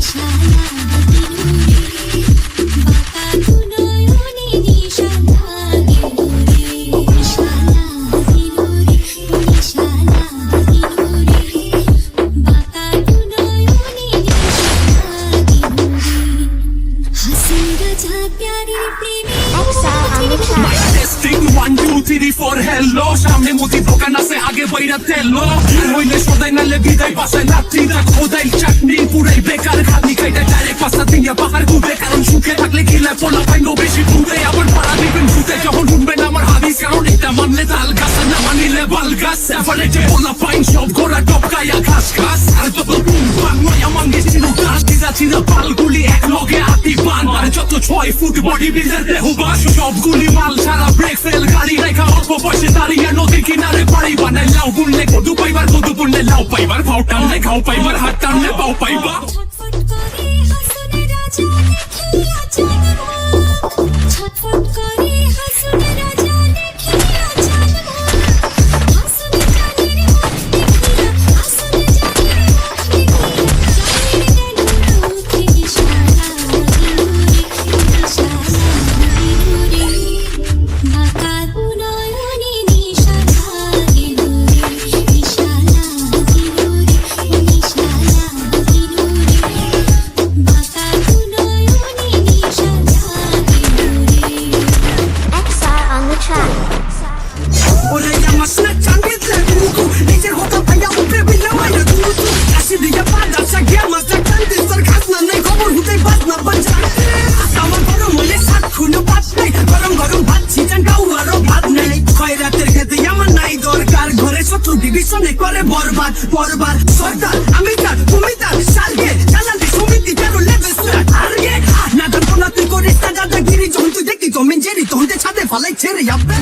hello সামনে মুদি দোকান আছে আগে বাইরা তেলো হইলে সদাই নালে বিদায় বাসায় লাত্তি না খোদাই চাটনি পুরাই বেকার খালি খাইটা ডাইরেক্ট পাস্তা দিয়া পাহাড় ঘুরে কারণ সুখে থাকলে গিলা পোলা পাইলো বেশি ঘুরে আবার পাড়া দিবেন ঘুরতে যখন শুনবেন আমার হাদিস কারণ এটা মানলে তাল গাছ না মানিলে বাল গাছ সেপারেটে পোলা পাইন সব ঘোরা টপকায়া ঘাস ঘাস আর যত বুম বাং মায়া মাঙ্গে ছিল গাছ দিদা ছিল পালগুলি এক লগে হাতি পান আর যত 6 ফুট বডি বিল্ডার দেহ বাস সবগুলি মাল ছাড়া ব্রেক ফেল গাড়ি রেখা অল্প বয়সে দাঁড়িয়ে নদীর কিনারে বাড়ি বানাই লাউ বুনলে কদু পাইবার কদু বুনলে লাউ পাইবার ভাও টানলে খাও পাইবার হাত টানলে পাও পাইবা ডিভিশনে করে বরবাদ বরবাদ সরদার আমি তার তুমি তার সালগে চালাতে সমিতি কারো লেভেল টার্গেট না দান কোনা তুই করিস না দাদাগিরি যখন তুই দেখি তো মেঞ্জেরি তোদের ছাদে ফালাই ছেড়ে যাবে